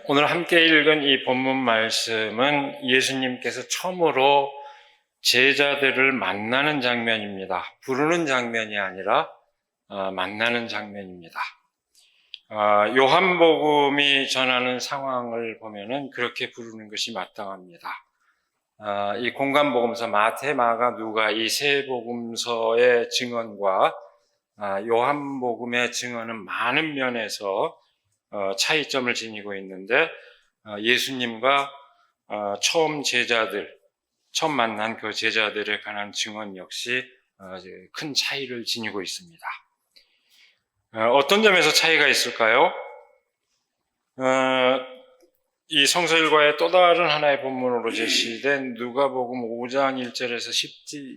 오늘 함께 읽은 이 본문 말씀은 예수님께서 처음으로 제자들을 만나는 장면입니다. 부르는 장면이 아니라 만나는 장면입니다. 요한복음이 전하는 상황을 보면은 그렇게 부르는 것이 마땅합니다. 이 공간복음서 마태, 마가, 누가 이 세 복음서의 증언과 요한복음의 증언은 많은 면에서 차이점을 지니고 있는데 예수님과 처음 만난 그 제자들에 관한 증언 역시 큰 차이를 지니고 있습니다. 어떤 점에서 차이가 있을까요? 이 성서일과의 또 다른 하나의 본문으로 제시된 누가복음 5장 1절에서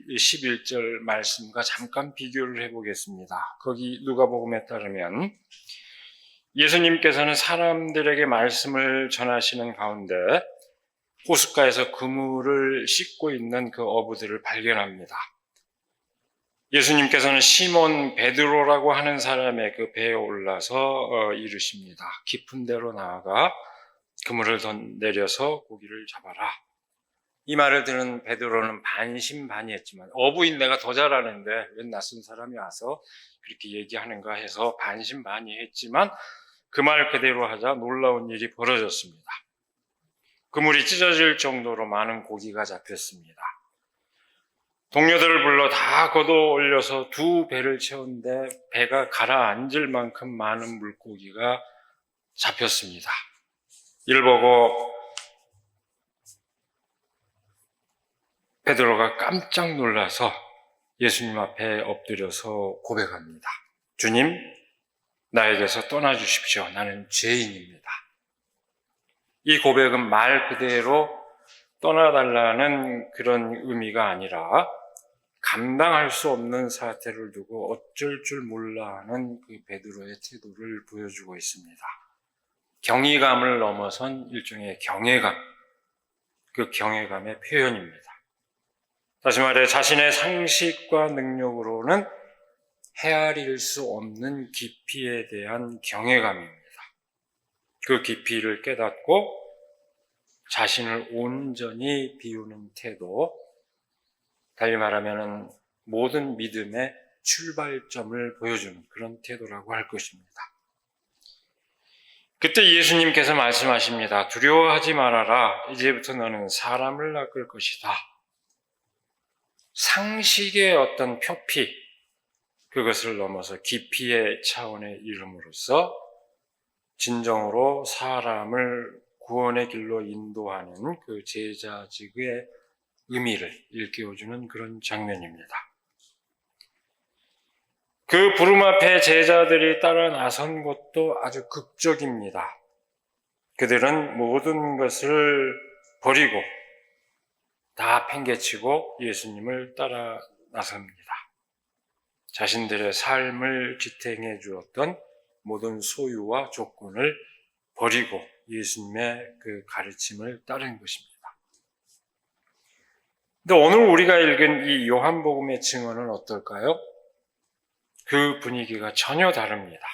11절 말씀과 잠깐 비교를 해보겠습니다. 거기 누가복음에 따르면 예수님께서는 사람들에게 말씀을 전하시는 가운데 호숫가에서 그물을 씻고 있는 그 어부들을 발견합니다. 예수님께서는 시몬 베드로라고 하는 사람의 그 배에 올라서 이르십니다. 깊은 데로 나아가 그물을 내려서 고기를 잡아라. 이 말을 들은 베드로는 반신반의했지만 어부인 내가 더 잘하는데 웬 낯선 사람이 와서 그렇게 얘기하는가 해서 반신반의했지만 그 말 그대로 하자 놀라운 일이 벌어졌습니다. 그물이 찢어질 정도로 많은 고기가 잡혔습니다. 동료들을 불러 다 걷어 올려서 2배를 채웠는데 배가 가라앉을 만큼 많은 물고기가 잡혔습니다. 이를 보고 베드로가 깜짝 놀라서 예수님 앞에 엎드려서 고백합니다. 주님, 나에게서 떠나주십시오. 나는 죄인입니다. 이 고백은 말 그대로 떠나달라는 그런 의미가 아니라 감당할 수 없는 사태를 두고 어쩔 줄 몰라 하는 그 베드로의 태도를 보여주고 있습니다. 경이감을 넘어선 일종의 경외감, 그 경외감의 표현입니다. 다시 말해 자신의 상식과 능력으로는 헤아릴 수 없는 깊이에 대한 경외감입니다. 그 깊이를 깨닫고 자신을 온전히 비우는 태도, 달리 말하면 모든 믿음의 출발점을 보여주는 그런 태도라고 할 것입니다. 그때 예수님께서 말씀하십니다. 두려워하지 말아라. 이제부터 너는 사람을 낚을 것이다. 상식의 어떤 표피, 그것을 넘어서 깊이의 차원에 이름으로써 진정으로 사람을 구원의 길로 인도하는 그 제자직의 의미를 일깨워주는 그런 장면입니다. 그 부름 앞에 제자들이 따라 나선 것도 아주 극적입니다. 그들은 모든 것을 버리고 다 팽개치고 예수님을 따라 나섭니다. 자신들의 삶을 지탱해 주었던 모든 소유와 조건을 버리고 예수님의 그 가르침을 따른 것입니다. 근데 오늘 우리가 읽은 이 요한복음의 증언은 어떨까요? 그 분위기가 전혀 다릅니다.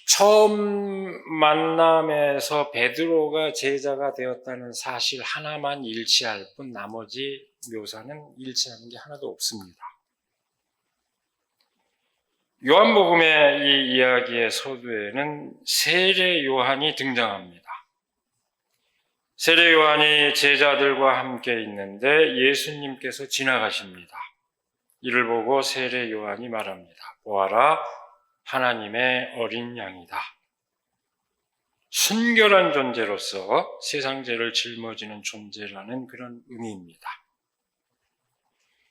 처음 만남에서 베드로가 제자가 되었다는 사실 하나만 일치할 뿐 나머지 묘사는 일치하는 게 하나도 없습니다. 요한복음의 이 이야기의 서두에는 세례 요한이 등장합니다. 세례 요한이 제자들과 함께 있는데 예수님께서 지나가십니다. 이를 보고 세례 요한이 말합니다. 보아라, 하나님의 어린 양이다. 순결한 존재로서 세상 죄를 짊어지는 존재라는 그런 의미입니다.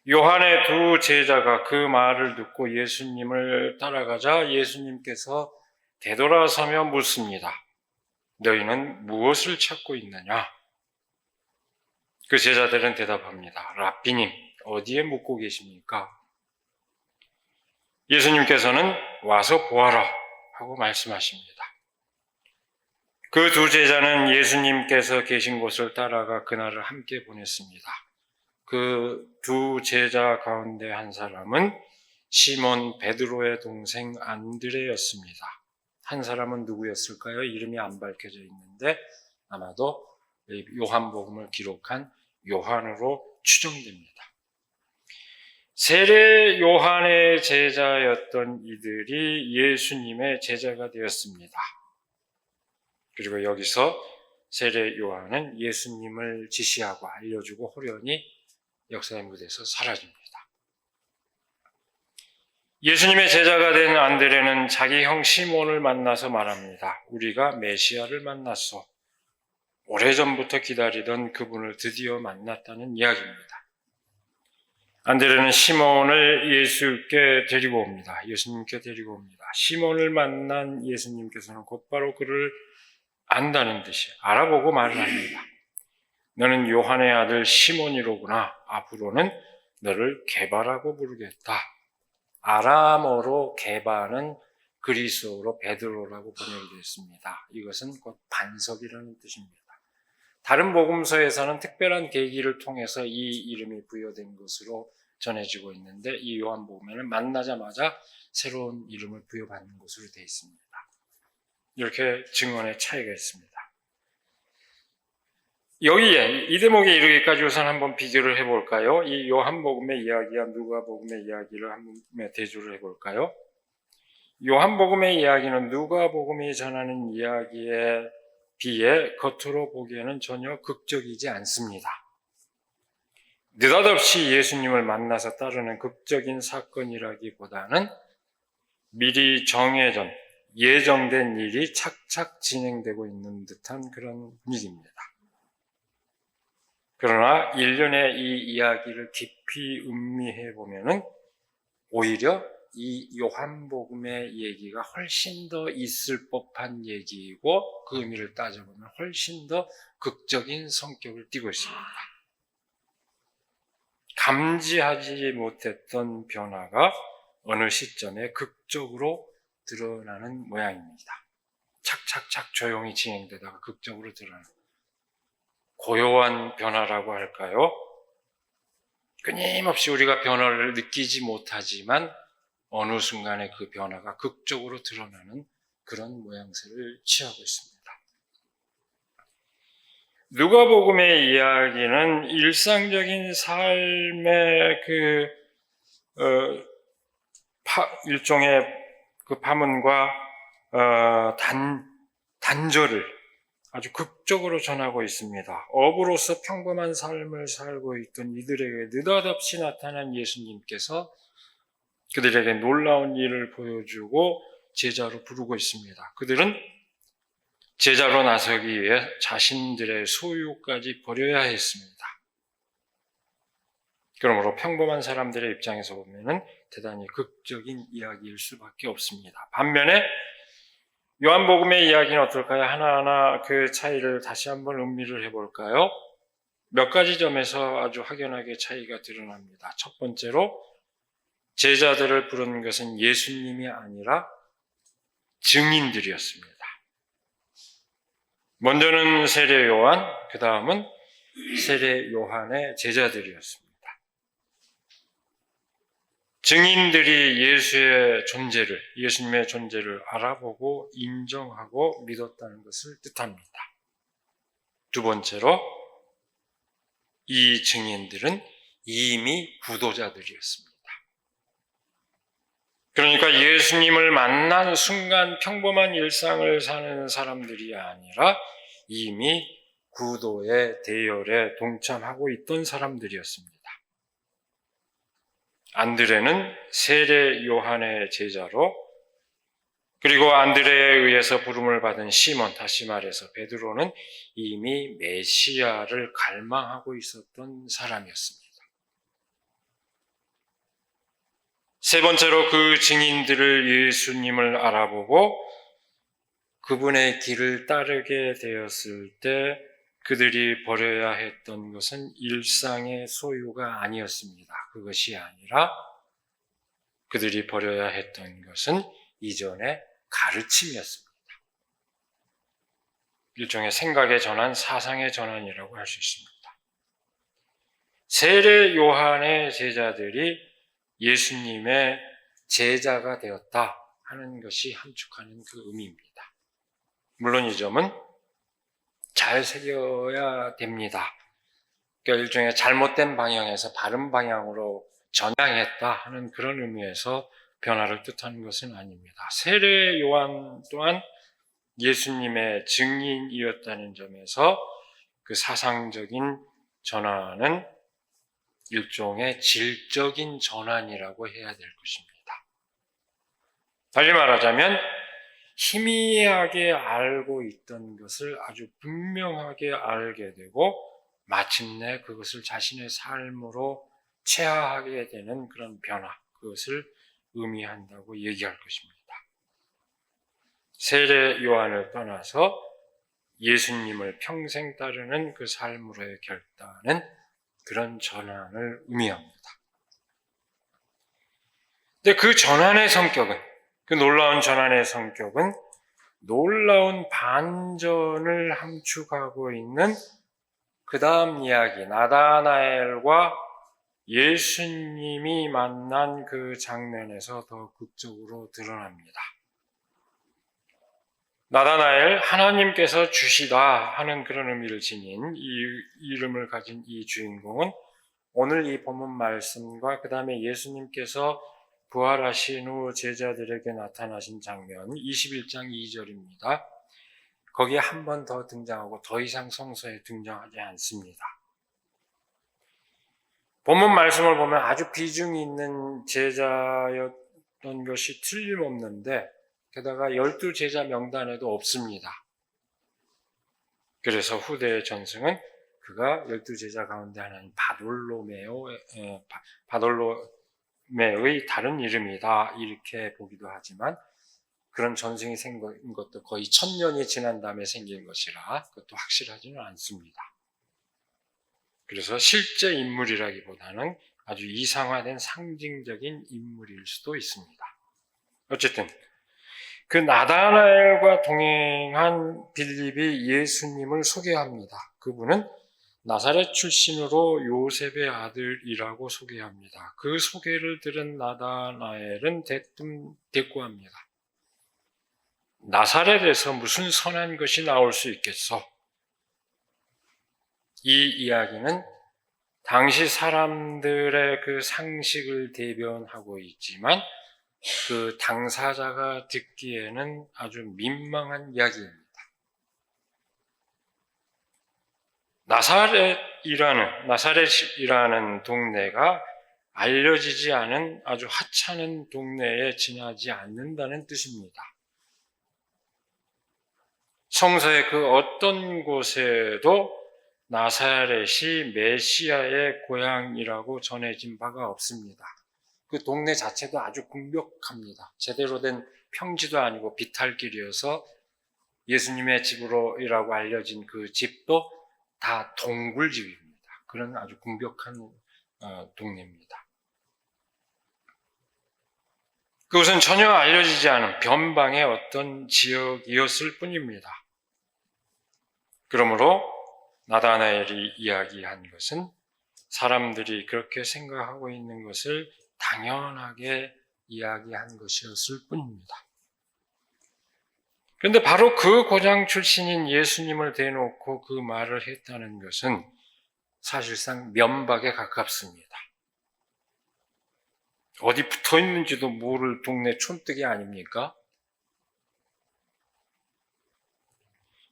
요한의 2 제자가 그 말을 듣고 예수님을 따라가자 예수님께서 되돌아서며 묻습니다. 너희는 무엇을 찾고 있느냐? 그 제자들은 대답합니다. 랍비님, 어디에 묵고 계십니까? 예수님께서는 와서 보아라 하고 말씀하십니다. 그 2 제자는 예수님께서 계신 곳을 따라가 그날을 함께 보냈습니다. 그 2 제자 가운데 한 사람은 시몬 베드로의 동생 안드레였습니다. 한 사람은 누구였을까요? 이름이 안 밝혀져 있는데 아마도 요한복음을 기록한 요한으로 추정됩니다. 세례 요한의 제자였던 이들이 예수님의 제자가 되었습니다. 그리고 여기서 세례 요한은 예수님을 지시하고 알려주고 호련히 역사의 무대에서 사라집니다. 예수님의 제자가 된 안드레는 자기 형 시몬을 만나서 말합니다. 우리가 메시아를 만났어. 오래전부터 기다리던 그분을 드디어 만났다는 이야기입니다. 안드레는 시몬을 예수님께 데리고 옵니다. 시몬을 만난 예수님께서는 곧바로 그를 안다는 듯이 알아보고 말을 합니다. 너는 요한의 아들 시몬이로구나. 앞으로는 너를 게바라고 부르겠다. 아람어로 게바는 그리스어로 베드로라고 번역이 되어 있습니다. 이것은 곧 반석이라는 뜻입니다. 다른 복음서에서는 특별한 계기를 통해서 이 이름이 부여된 것으로 전해지고 있는데 이 요한복음에는 만나자마자 새로운 이름을 부여받는 것으로 되어 있습니다. 이렇게 증언의 차이가 있습니다. 여기에 이 대목에 이르기까지 우선 한번 비교를 해볼까요? 이 요한복음의 이야기와 누가복음의 이야기를 한번 대조를 해볼까요? 요한복음의 이야기는 누가복음이 전하는 이야기에 비해 겉으로 보기에는 전혀 극적이지 않습니다. 느닷없이 예수님을 만나서 따르는 극적인 사건이라기보다는 미리 정해진 예정된 일이 착착 진행되고 있는 듯한 그런 분위기입니다. 그러나 일련의 이 이야기를 깊이 음미해 보면은 오히려 이 요한복음의 얘기가 훨씬 더 있을 법한 얘기이고 그 의미를 따져보면 훨씬 더 극적인 성격을 띠고 있습니다. 감지하지 못했던 변화가 어느 시점에 극적으로 드러나는 모양입니다. 착착착 조용히 진행되다가 극적으로 드러나는 고요한 변화라고 할까요? 끊임없이 우리가 변화를 느끼지 못하지만 어느 순간에 그 변화가 극적으로 드러나는 그런 모양새를 취하고 있습니다. 누가복음의 이야기는 일상적인 삶의 일종의 그 파문과 단절을 아주 극적으로 전하고 있습니다. 어부로서 평범한 삶을 살고 있던 이들에게 느닷없이 나타난 예수님께서 그들에게 놀라운 일을 보여주고 제자로 부르고 있습니다. 그들은 제자로 나서기 위해 자신들의 소유까지 버려야 했습니다. 그러므로 평범한 사람들의 입장에서 보면 대단히 극적인 이야기일 수밖에 없습니다. 반면에 요한복음의 이야기는 어떨까요? 하나하나 그 차이를 다시 한번 음미를 해볼까요? 몇 가지 점에서 아주 확연하게 차이가 드러납니다. 첫 번째로 제자들을 부른 것은 예수님이 아니라 증인들이었습니다. 먼저는 세례 요한, 그 다음은 세례 요한의 제자들이었습니다. 증인들이 예수님의 존재를 알아보고 인정하고 믿었다는 것을 뜻합니다. 두 번째로 이 증인들은 이미 구도자들이었습니다. 그러니까 예수님을 만난 순간 평범한 일상을 사는 사람들이 아니라 이미 구도의 대열에 동참하고 있던 사람들이었습니다. 안드레는 세례 요한의 제자로, 그리고 안드레에 의해서 부름을 받은 시몬, 다시 말해서 베드로는 이미 메시아를 갈망하고 있었던 사람이었습니다. 세 번째로 그 증인들을 예수님을 알아보고 그분의 길을 따르게 되었을 때 그들이 버려야 했던 것은 일상의 소유가 아니었습니다. 그것이 아니라 그들이 버려야 했던 것은 이전의 가르침이었습니다. 일종의 생각의 전환, 사상의 전환이라고 할 수 있습니다. 세례 요한의 제자들이 예수님의 제자가 되었다 하는 것이 함축하는 그 의미입니다. 물론 이 점은 잘 새겨야 됩니다. 그러니까 일종의 잘못된 방향에서 바른 방향으로 전향했다 하는 그런 의미에서 변화를 뜻하는 것은 아닙니다. 세례 요한 또한 예수님의 증인이었다는 점에서 그 사상적인 전환은 일종의 질적인 전환이라고 해야 될 것입니다. 달리 말하자면 희미하게 알고 있던 것을 아주 분명하게 알게 되고 마침내 그것을 자신의 삶으로 체화하게 되는 그런 변화, 그것을 의미한다고 얘기할 것입니다. 세례 요한을 떠나서 예수님을 평생 따르는 그 삶으로의 결단은 그런 전환을 의미합니다. 근데 그 전환의 성격은, 그 놀라운 전환의 성격은 놀라운 반전을 함축하고 있는 그 다음 이야기, 나다나엘과 예수님이 만난 그 장면에서 더 극적으로 드러납니다. 나다나엘, 하나님께서 주시다 하는 그런 의미를 지닌 이 이름을 가진 이 주인공은 오늘 이 본문 말씀과 그 다음에 예수님께서 부활하신 후 제자들에게 나타나신 장면 21장 2절입니다. 거기에 한 번 더 등장하고 더 이상 성서에 등장하지 않습니다. 본문 말씀을 보면 아주 비중이 있는 제자였던 것이 틀림없는데 게다가 12제자 명단에도 없습니다. 그래서 후대의 전승은 그가 12제자 가운데 하나인 바돌로메의 다른 이름이다 이렇게 보기도 하지만 그런 전승이 생긴 것도 거의 1000년이 지난 다음에 생긴 것이라 그것도 확실하지는 않습니다. 그래서 실제 인물이라기보다는 아주 이상화된 상징적인 인물일 수도 있습니다. 어쨌든 그 나다나엘과 동행한 빌립이 예수님을 소개합니다. 그분은 나사렛 출신으로 요셉의 아들이라고 소개합니다. 그 소개를 들은 나다나엘은 대뜸 대꾸합니다. 나사렛에서 무슨 선한 것이 나올 수 있겠어? 이 이야기는 당시 사람들의 그 상식을 대변하고 있지만 그 당사자가 듣기에는 아주 민망한 이야기입니다. 나사렛이라는 동네가 알려지지 않은 아주 하찮은 동네에 지나지 않는다는 뜻입니다. 성서의 그 어떤 곳에도 나사렛이 메시아의 고향이라고 전해진 바가 없습니다. 그 동네 자체도 아주 궁벽합니다. 제대로 된 평지도 아니고 비탈길이어서 예수님의 집으로라고 알려진 그 집도 다 동굴집입니다. 그런 아주 궁벽한 동네입니다. 그것은 전혀 알려지지 않은 변방의 어떤 지역이었을 뿐입니다. 그러므로 나다나엘이 이야기한 것은 사람들이 그렇게 생각하고 있는 것을 당연하게 이야기한 것이었을 뿐입니다. 그런데 바로 그 고장 출신인 예수님을 대놓고 그 말을 했다는 것은 사실상 면박에 가깝습니다. 어디 붙어 있는지도 모를 동네 촌뜨기 아닙니까?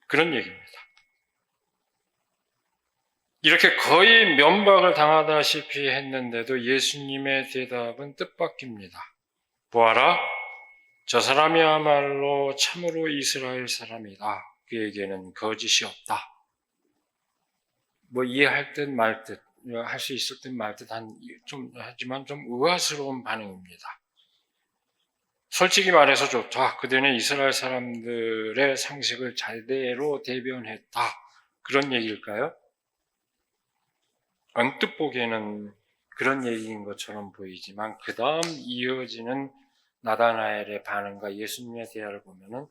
그런 얘기입니다. 이렇게 거의 면박을 당하다시피 했는데도 예수님의 대답은 뜻밖입니다. 보아라, 저 사람이야말로 참으로 이스라엘 사람이다. 그에게는 거짓이 없다. 이해할 듯 말 듯, 할 수 있을 듯 말 듯 하지만 좀 의아스러운 반응입니다. 솔직히 말해서 좋다. 그들은 이스라엘 사람들의 상식을 잘대로 대변했다. 그런 얘기일까요? 언뜻 보기에는 그런 얘기인 것처럼 보이지만 그 다음 이어지는 나다나엘의 반응과 예수님의 대화를 보면은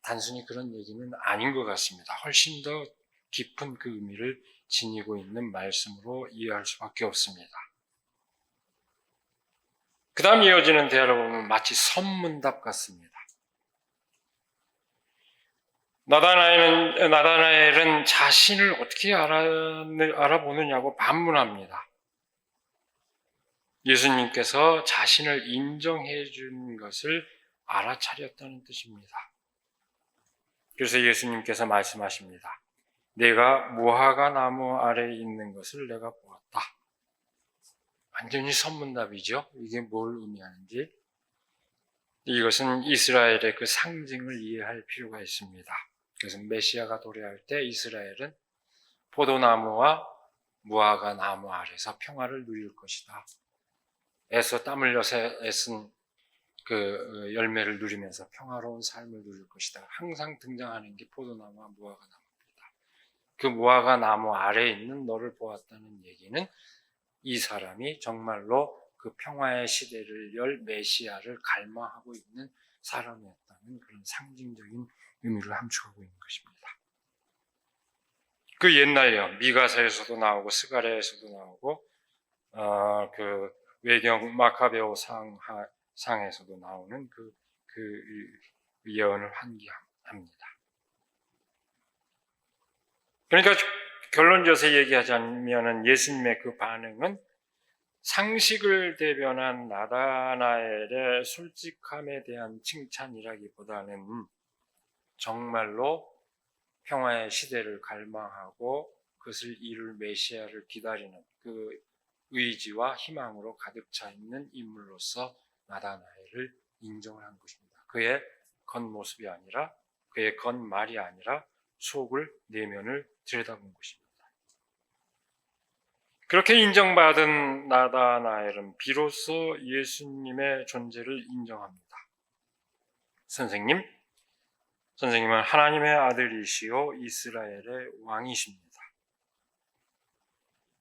단순히 그런 얘기는 아닌 것 같습니다. 훨씬 더 깊은 그 의미를 지니고 있는 말씀으로 이해할 수밖에 없습니다. 그 다음 이어지는 대화를 보면 마치 선문답 같습니다. 나다나엘은 자신을 어떻게 알아보느냐고 반문합니다. 예수님께서 자신을 인정해 준 것을 알아차렸다는 뜻입니다. 그래서 예수님께서 말씀하십니다. 내가 무화과 나무 아래에 있는 것을 내가 보았다. 완전히 선문답이죠. 이게 뭘 의미하는지. 이것은 이스라엘의 그 상징을 이해할 필요가 있습니다. 그래서 메시아가 도래할 때 이스라엘은 포도나무와 무화과 나무 아래서 평화를 누릴 것이다. 애써 땀 흘려서 애쓴 그 열매를 누리면서 평화로운 삶을 누릴 것이다. 항상 등장하는 게 포도나무와 무화과 나무입니다. 그 무화과 나무 아래에 있는 너를 보았다는 얘기는 이 사람이 정말로 그 평화의 시대를 열 메시아를 갈망하고 있는 사람이었다는 그런 상징적인 의미를 함축하고 있는 것입니다. 그 옛날에요. 미가서에서도 나오고 스가랴에서도 나오고 그 외경 마카베오 상에서도 나오는 그 예언을 환기합니다. 그러니까 결론지어서 얘기하자면은 예수님의 그 반응은 상식을 대변한 나다나엘의 솔직함에 대한 칭찬이라기보다는 정말로 평화의 시대를 갈망하고 그것을 이룰 메시아를 기다리는 그 의지와 희망으로 가득 차 있는 인물로서 나다나엘을 인정을 한 것입니다. 그의 겉모습이 아니라 그의 겉말이 아니라 속을 내면을 들여다본 것입니다. 그렇게 인정받은 나다나엘은 비로소 예수님의 존재를 인정합니다. 선생님은 하나님의 아들이시요 이스라엘의 왕이십니다.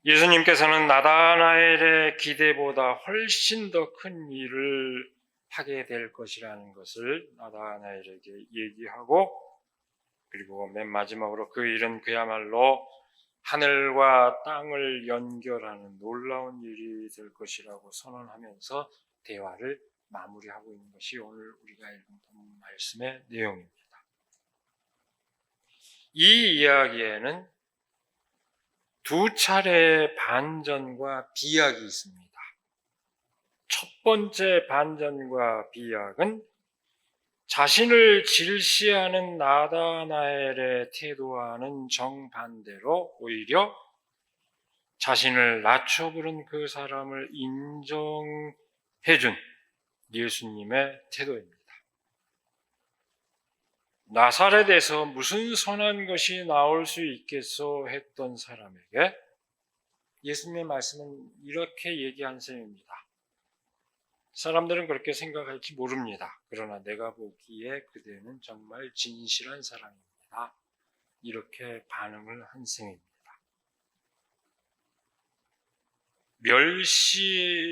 예수님께서는 나다나엘의 기대보다 훨씬 더 큰 일을 하게 될 것이라는 것을 나다나엘에게 얘기하고, 그리고 맨 마지막으로 그 일은 그야말로 하늘과 땅을 연결하는 놀라운 일이 될 것이라고 선언하면서 대화를 마무리하고 있는 것이 오늘 우리가 읽은 본 말씀의 내용입니다. 이 이야기에는 두 차례의 반전과 비약이 있습니다. 첫 번째 반전과 비약은 자신을 질시하는 나다나엘의 태도와는 정반대로 오히려 자신을 낮춰 부른 그 사람을 인정해준 예수님의 태도입니다. 나사렛에서 무슨 선한 것이 나올 수 있겠소 했던 사람에게 예수님의 말씀은 이렇게 얘기한 셈입니다. 사람들은 그렇게 생각할지 모릅니다. 그러나 내가 보기에 그대는 정말 진실한 사람입니다. 이렇게 반응을 한 셈입니다. 멸시에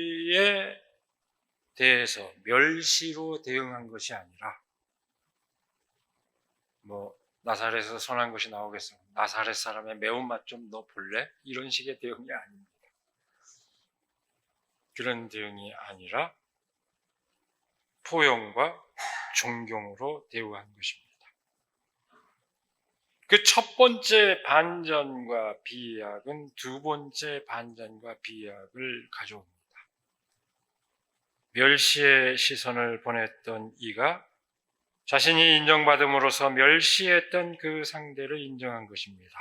대해서 멸시로 대응한 것이 아니라 나사렛에서 선한 것이 나오겠어. 나사렛 사람의 매운맛 좀 너 볼래? 이런 식의 대응이 아닙니다. 그런 대응이 아니라 포용과 존경으로 대우한 것입니다. 그 첫 번째 반전과 비약은 두 번째 반전과 비약을 가져옵니다. 멸시의 시선을 보냈던 이가 자신이 인정받음으로써 멸시했던 그 상대를 인정한 것입니다.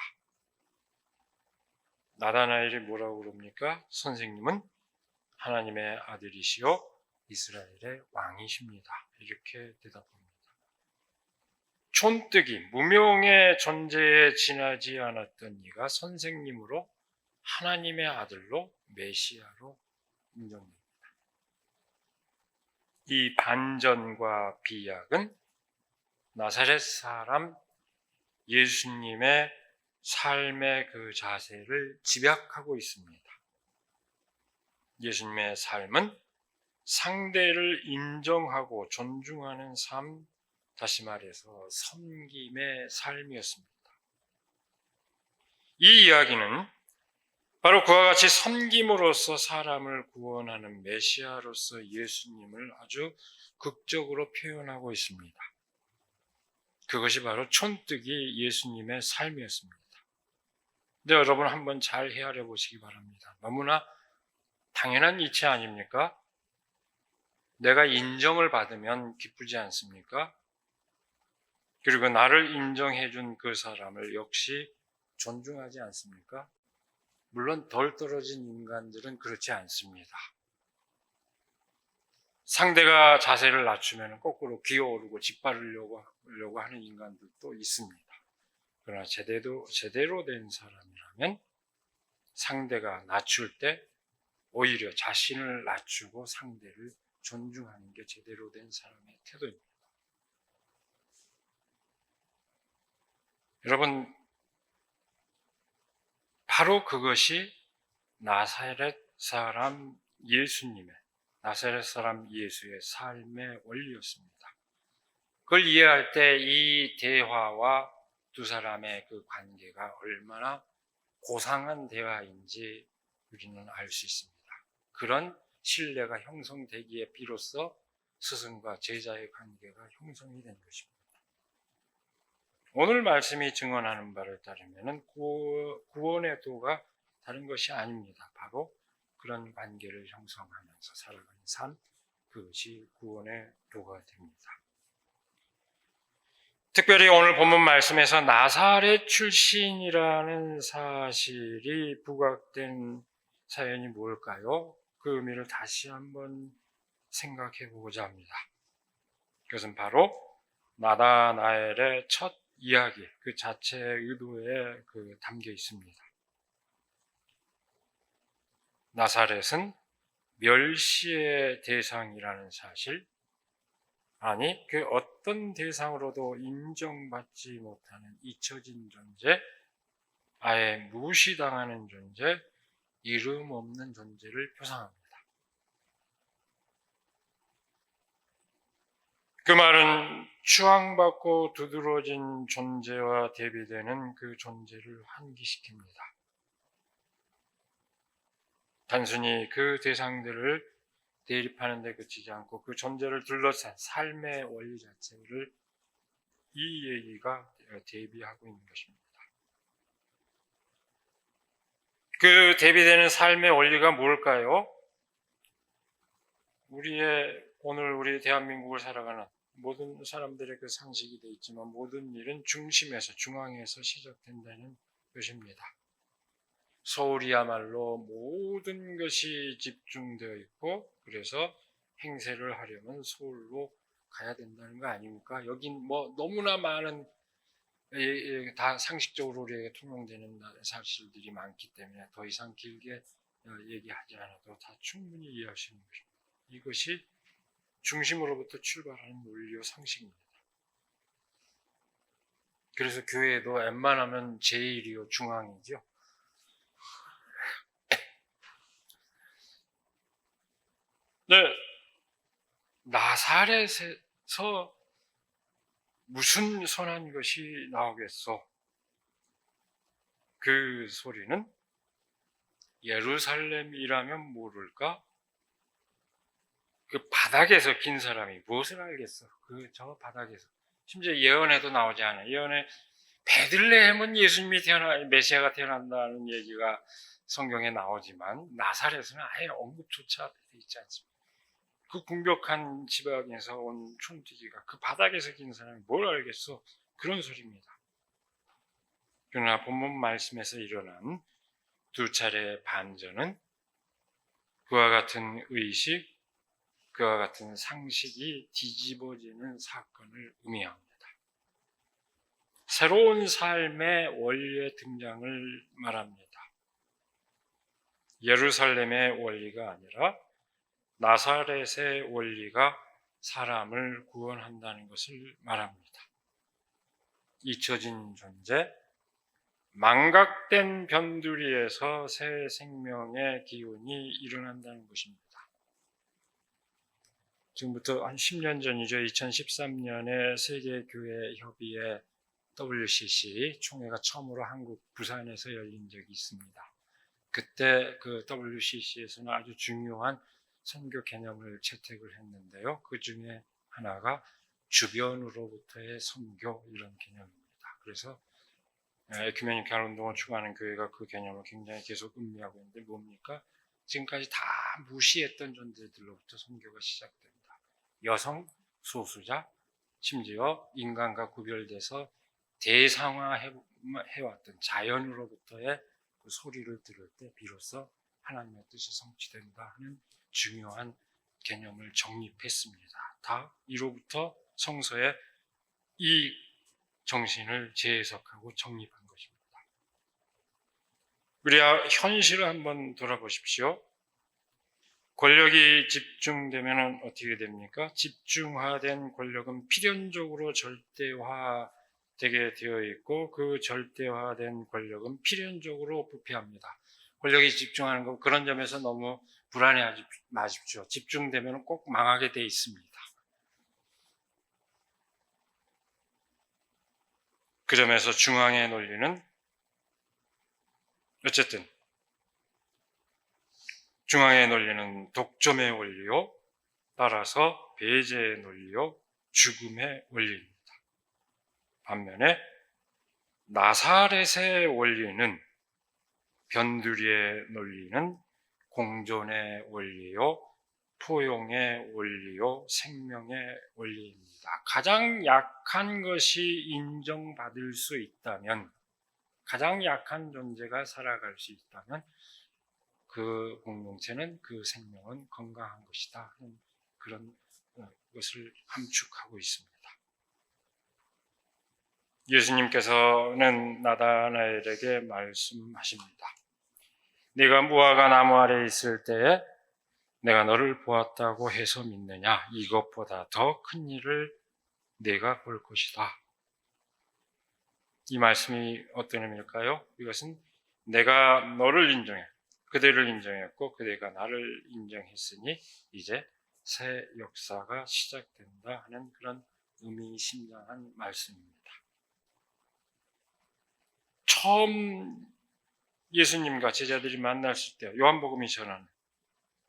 나다나엘이 뭐라고 그럽니까? 선생님은 하나님의 아들이시요 이스라엘의 왕이십니다. 이렇게 대답합니다. 촌뜨기, 무명의 존재에 지나지 않았던 이가 선생님으로 하나님의 아들로 메시아로 인정됩니다. 이 반전과 비약은 나사렛 사람 예수님의 삶의 그 자세를 집약하고 있습니다. 예수님의 삶은 상대를 인정하고 존중하는 삶, 다시 말해서 섬김의 삶이었습니다. 이 이야기는 바로 그와 같이 섬김으로써 사람을 구원하는 메시아로서 예수님을 아주 극적으로 표현하고 있습니다. 그것이 바로 촌뜨기 예수님의 삶이었습니다. 근데 여러분 한번 잘 헤아려 보시기 바랍니다. 너무나 당연한 이치 아닙니까? 내가 인정을 받으면 기쁘지 않습니까? 그리고 나를 인정해 준 그 사람을 역시 존중하지 않습니까? 물론 덜 떨어진 인간들은 그렇지 않습니다. 상대가 자세를 낮추면 거꾸로 기어오르고 짓밟으려고 하는 인간들도 있습니다. 그러나 제대로 된 사람이라면 상대가 낮출 때 오히려 자신을 낮추고 상대를 존중하는 게 제대로 된 사람의 태도입니다. 여러분, 바로 그것이 나사렛 사람 예수의 삶의 원리였습니다. 그걸 이해할 때 이 대화와 두 사람의 그 관계가 얼마나 고상한 대화인지 우리는 알 수 있습니다. 그런 신뢰가 형성되기에 비로소 스승과 제자의 관계가 형성이 된 것입니다. 오늘 말씀이 증언하는 바를 따르면 구원의 도가 다른 것이 아닙니다. 바로 그런 관계를 형성하면서 살아가는 삶, 그것이 구원의 도가 됩니다. 특별히 오늘 본문 말씀에서 나사렛 출신이라는 사실이 부각된 사연이 뭘까요? 그 의미를 다시 한번 생각해 보고자 합니다. 그것은 바로 나다나엘의 첫 이야기, 그 자체의 의도에 담겨 있습니다. 나사렛은 멸시의 대상이라는 사실, 아니 그 어떤 대상으로도 인정받지 못하는 잊혀진 존재, 아예 무시당하는 존재, 이름 없는 존재를 표상합니다. 그 말은 추앙받고 두드러진 존재와 대비되는 그 존재를 환기시킵니다. 단순히 그 대상들을 대립하는 데 그치지 않고 그 존재를 둘러싼 삶의 원리 자체를 이 얘기가 대비하고 있는 것입니다. 그 대비되는 삶의 원리가 뭘까요? 오늘 우리 대한민국을 살아가는 모든 사람들의 그 상식이 되어 있지만 모든 일은 중앙에서 시작된다는 것입니다. 서울이야말로 모든 것이 집중되어 있고 그래서 행세를 하려면 서울로 가야 된다는 거 아닙니까? 여긴 너무나 많은 다 상식적으로 우리에게 통용되는 사실들이 많기 때문에 더 이상 길게 얘기하지 않아도 다 충분히 이해할 수 있는 것입니다. 이것이 중심으로부터 출발하는 논리와 상식입니다. 그래서 교회도 웬만하면 제1이요 중앙이죠. 네, 나사렛에서 무슨 선한 것이 나오겠소? 그 소리는 예루살렘이라면 모를까? 그 바닥에서 긴 사람이 무엇을 알겠어? 저 바닥에서. 심지어 예언에도 나오지 않아요. 예언에 베들레헴은 메시아가 태어난다는 얘기가 성경에 나오지만 나사렛은 아예 언급조차 되어 있지 않습니다. 그 궁벽한 지방에서 온 촌뜨기가 그 바닥에서 긴 사람이 뭘 알겠어? 그런 소리입니다. 그러나 본문 말씀에서 일어난 두 차례의 반전은 그와 같은 의식, 그와 같은 상식이 뒤집어지는 사건을 의미합니다. 새로운 삶의 원리의 등장을 말합니다. 예루살렘의 원리가 아니라 나사렛의 원리가 사람을 구원한다는 것을 말합니다. 잊혀진 존재, 망각된 변두리에서 새 생명의 기운이 일어난다는 것입니다. 지금부터 한 10년 전이죠. 2013년에 세계교회협의회 WCC 총회가 처음으로 한국 부산에서 열린 적이 있습니다. 그때 그 WCC에서는 아주 중요한 선교 개념을 채택을 했는데요. 그 중에 하나가 주변으로부터의 선교 이런 개념입니다. 그래서 에큐메니칼 운동을 추구하는 교회가 그 개념을 굉장히 계속 음미하고 있는데 뭡니까? 지금까지 다 무시했던 존재들로부터 선교가 시작됩니다. 여성, 소수자, 심지어 인간과 구별돼서 대상화해왔던 자연으로부터의 그 소리를 들을 때 비로소 하나님의 뜻이 성취된다 하는 중요한 개념을 정립했습니다. 다 이로부터 성서에 이 정신을 재해석하고 정립한 것입니다. 우리 현실을 한번 돌아보십시오. 권력이 집중되면 어떻게 됩니까? 집중화된 권력은 필연적으로 절대화되게 되어 있고 그 절대화된 권력은 필연적으로 부패합니다. 권력이 집중하는 거 그런 점에서 너무 불안해하지 마십시오. 집중되면 꼭 망하게 돼 있습니다. 그 점에서 중앙의 논리는 어쨌든 중앙의 논리는 독점의 원리요, 따라서 배제의 논리요, 죽음의 원리입니다. 반면에 나사렛의 원리는 변두리의 논리는 공존의 원리요, 포용의 원리요, 생명의 원리입니다. 가장 약한 것이 인정받을 수 있다면, 가장 약한 존재가 살아갈 수 있다면 그 공동체는, 그 생명은 건강한 것이다 하는 그런 것을 함축하고 있습니다. 예수님께서는 나다나엘에게 말씀하십니다. 네가 무화과 나무 아래에 있을 때에 내가 너를 보았다고 해서 믿느냐? 이것보다 더 큰 일을 네가 볼 것이다. 이 말씀이 어떤 의미일까요? 이것은 내가 너를 인정해, 그대를 인정했고 그대가 나를 인정했으니 이제 새 역사가 시작된다 하는 그런 의미심장한 말씀입니다. 처음 예수님과 제자들이 만났을 때 요한복음이 전하는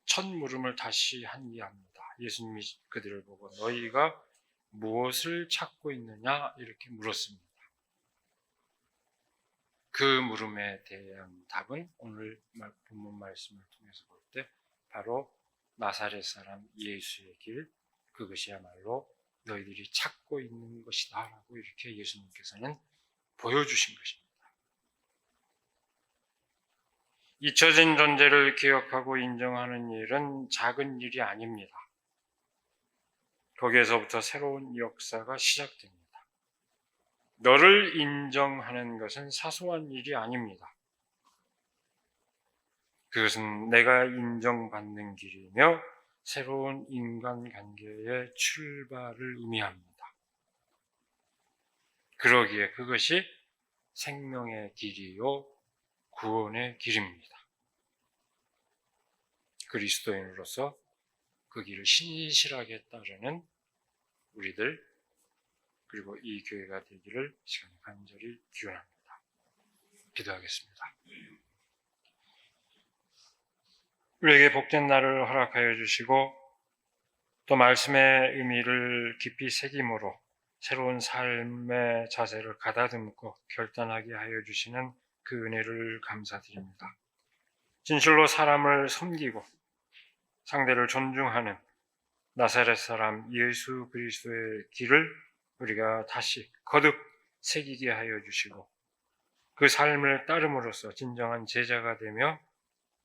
첫 물음을 다시 한기합니다. 예수님이 그들을 보고 너희가 무엇을 찾고 있느냐 이렇게 물었습니다. 그 물음에 대한 답은 오늘 본문 말씀을 통해서 볼 때 바로 나사렛 사람 예수의 길, 그것이야말로 너희들이 찾고 있는 것이다 라고 이렇게 예수님께서는 보여주신 것입니다. 잊혀진 존재를 기억하고 인정하는 일은 작은 일이 아닙니다. 거기에서부터 새로운 역사가 시작됩니다. 너를 인정하는 것은 사소한 일이 아닙니다. 그것은 내가 인정받는 길이며 새로운 인간관계의 출발을 의미합니다. 그러기에 그것이 생명의 길이요 구원의 길입니다. 그리스도인으로서 그 길을 신실하게 따르는 우리들, 그리고 이 교회가 되기를 시간 간절히 기원합니다. 기도하겠습니다. 우리에게 복된 날을 허락하여 주시고 또 말씀의 의미를 깊이 새김으로 새로운 삶의 자세를 가다듬고 결단하게 하여 주시는 그 은혜를 감사드립니다. 진실로 사람을 섬기고 상대를 존중하는 나사렛 사람 예수 그리스도의 길을 우리가 다시 거듭 새기게 하여 주시고 그 삶을 따름으로써 진정한 제자가 되며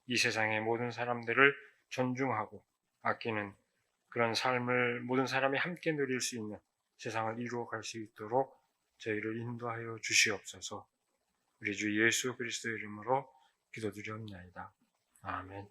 이 세상의 모든 사람들을 존중하고 아끼는 그런 삶을 모든 사람이 함께 누릴 수 있는 세상을 이루어갈 수 있도록 저희를 인도하여 주시옵소서. 우리 주 예수 그리스도의 이름으로 기도드리옵나이다. 아멘.